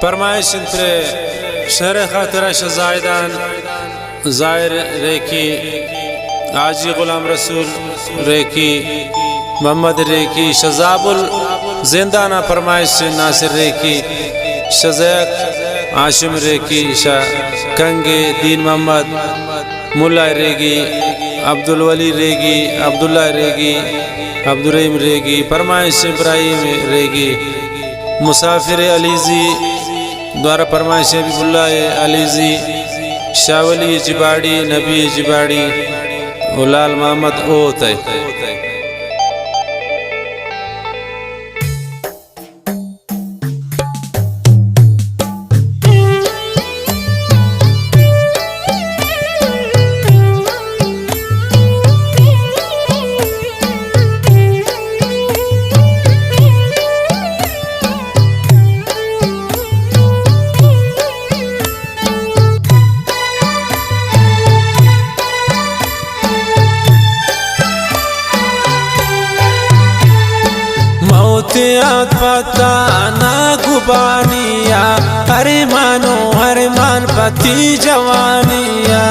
फरमाइश शहर खातिर शजायदान ज़ाहिर रेकी आजी गुलाम रसूल रेकी मोहम्मद रेकी शजाबुल जिंदाना फरमाइश नासिर रेकी शजैक आशिम रेकी शाह कंगे दीन मोहम्मद मुल्ला रेगी अब्दुल वली रेगी अब्दुल्ला रेगी अब्दुर्रहीम रेगी फरमाइश इब्राहिम रेगी मुसाफिर अलीजी द्वारा फरमाइश हबीबुल्लाह अलीजी शावली जिबाड़ी नबी जिबाड़ी उलाल मोहम्मद ओत है। पता ना गुबानिया हरे मानो हरे मान पति जवानिया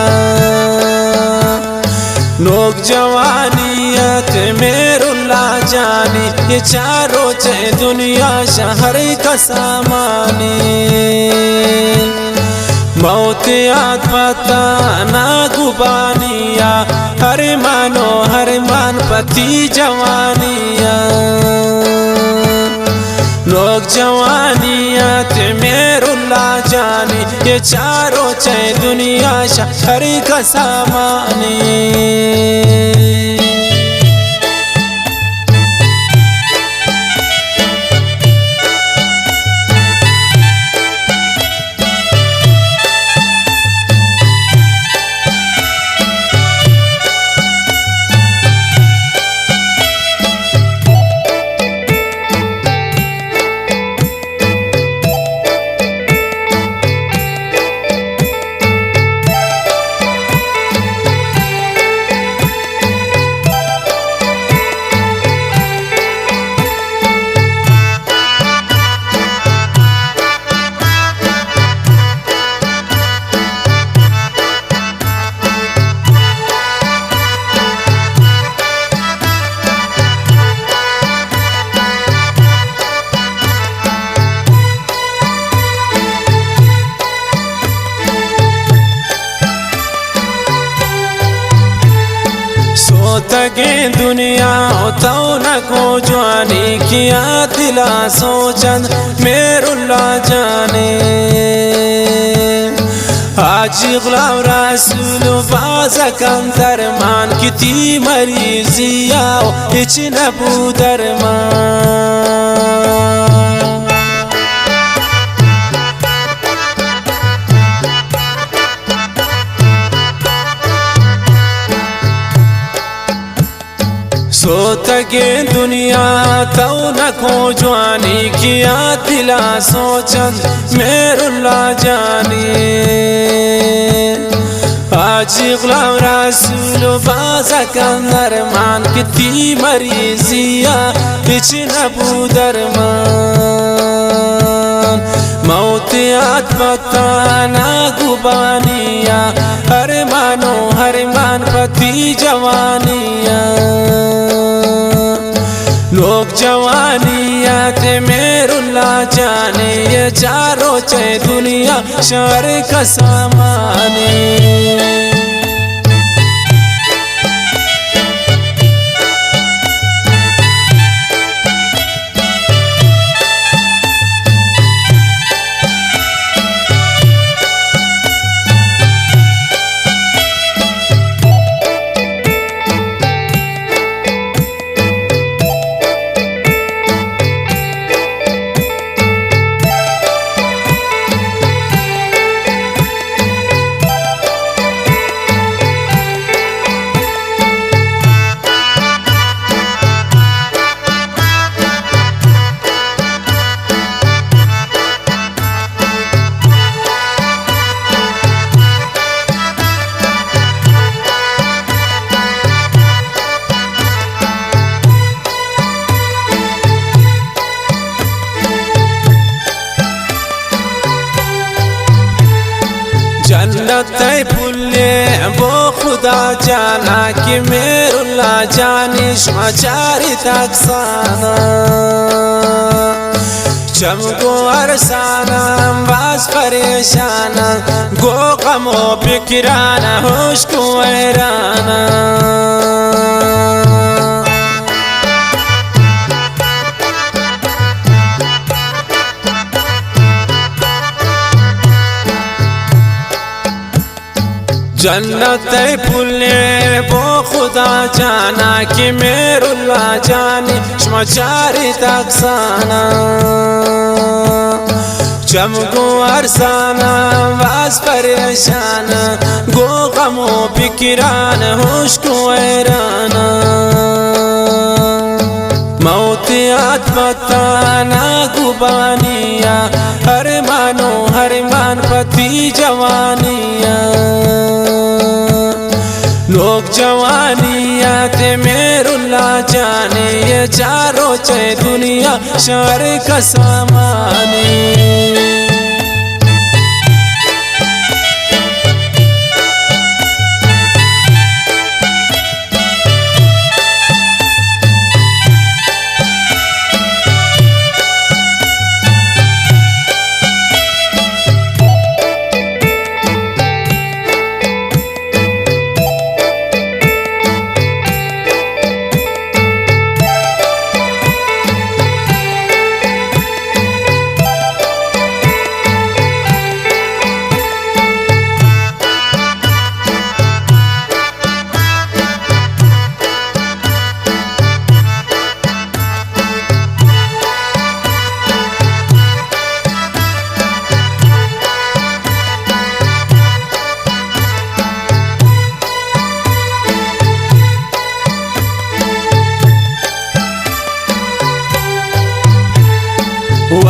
लोग जवानिया ते मेरुल्ला जानी ये चारों चे दुनिया शहर का सामानी मौत याद पता ना गुबानिया हरे मानो हरे मान पति जवानिया लोग जवानिया ते मेरुल्ला जानी ये चारों चे दुनिया शहर का सामानी। तगे दुनिया तो न को जानी किया दिला सोचन मेरुल्ला जाने आज गुलाम रसूल बाज़ा कंदर मान किती मरीजिया इच नबू दरमान सोतगे दुनिया तो न को जानी किया दिला सोचन मेरुल्ला जानी आज गुलाम रसूल बाज़ा कंदर मान किती मरीजिया इच नबू दरमान मौत याद पता ना गुबानिया हरे मानो हरे मान पति जवानिया लोग जवानिया ते मेरुल्ला जाने ये चारों चे दुनिया शहर का सामानी। जन्नत फुले वो खुदा जाना कि मेरुल्ला जानिश मचारी तकसाना चमको अरसाना बास परेशाना गो गमो फिक्राना होश को हैराना जन्नत फुले वो खुदा जाना कि मेरुल्ला जानी शमचारी तकसाना चमको अरसाना वास परेशाना गो गमो फिक्रान होश को हैराना मौतियात बताना गुबानिया हर मान पति जवानिया लोग जवानिया ते मेरुल्ला जाने ये चारों चे दुनिया शहर का सामाने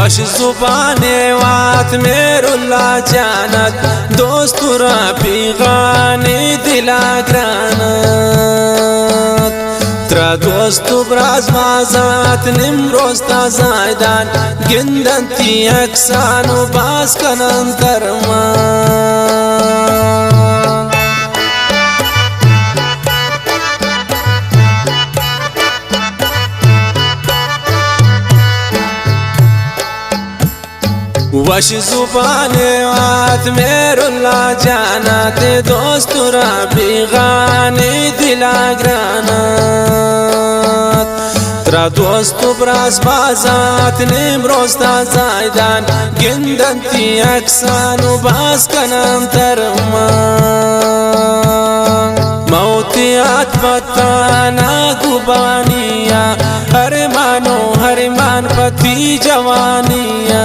वश जुबाने वात मेरुल्ला जानत दोस्त रफीगानी दिला ग्रानत त्रा दोस्त ब्राज माजात निम्रोस्ता जायदान गिंदन ती अक्सानु बास कनन तरमान वश जुबाने वात मेरुल्ला जाना ते दोस्त रफीगानी दिला ग्रानत त्रा दोस्त ब्राज बाजात निम्रोस्ता जायदान गिंदन ती अक्सानु बास कनन तरमान मौतियात बताना गुबानिया हर मान पति जवानिया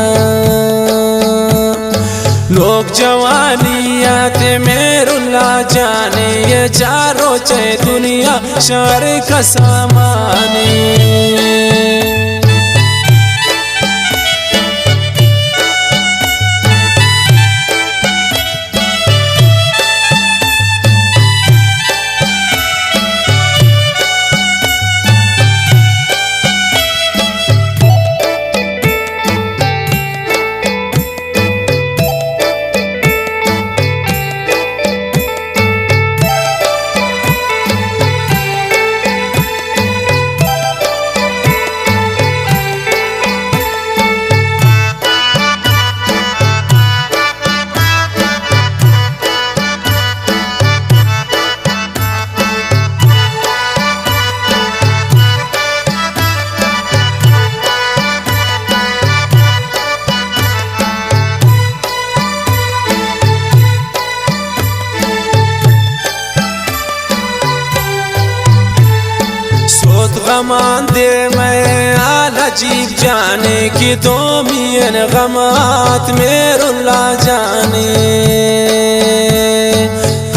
लोग जवानिया ते मेरुल्ला जाने ये चारों चे दुनिया शहर का सामाने गमान दे मैं आलजीब जाने की दो मियन गमात मेरुल्ला जाने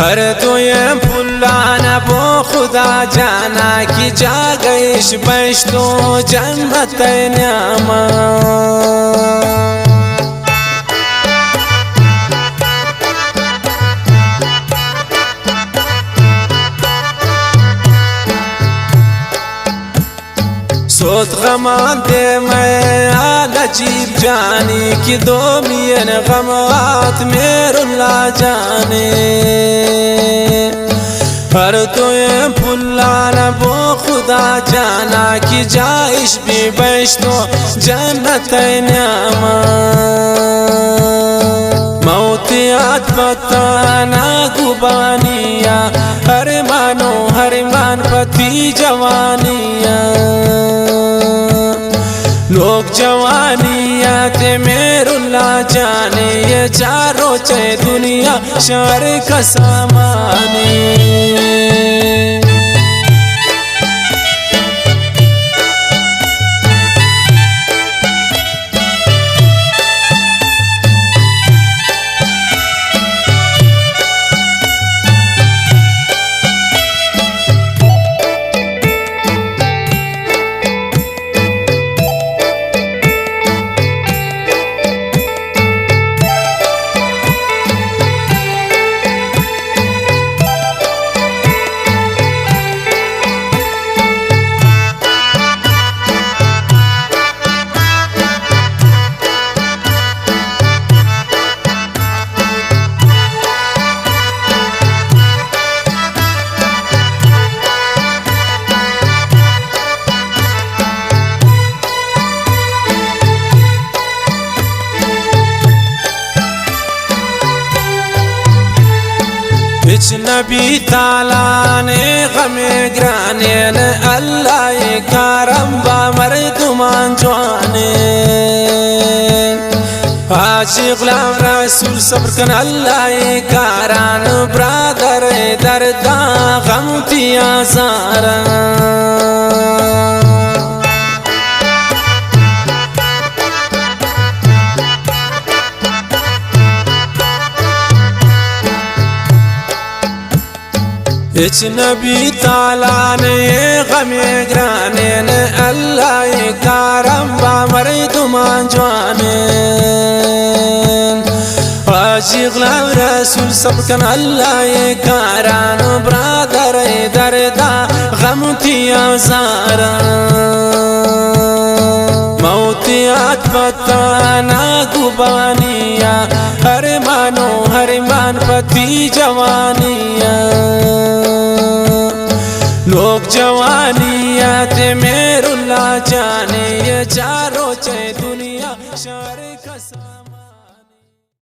हर तो ये फुल्लाना वो खुदा जाना कि जा गईश बैश तो जन्नत न्यामा सोत गमान दे मैं अजीब जानी कि 2 मिलियन गमात मेरुल्ला जाने हर तो ये फुल्ला बो खुदा जाना कि जाइश भी बैश्तो जन्नत न्यामा मौतियात बताना गुबानिया हर मान पति जवानिया लोग जवानिया ते मेरुल्ला जाने ये चारों चे दुनिया शर का सामाने बिच नबी ताला ने गमे ग्राने न अल्लाह करम बा मर्दुमान जवाने आशिक गुलाम रसूल सब्र कन अल्लाह करान ब्रादर दर्दा गम पिया सारा इच नबी ताला ने गमे ग्राने न अल्लाह करम बा मर्दुमान जवाने आशिक गुलाम रसूल सब्र कन अल्लाह करान ब्रादर दर्दा गम थिया सारा मौतियात बताना गुबानिया हर मान पति जवानिया लोग जवानिया ते मेरुल्ला जाने ये चारों चे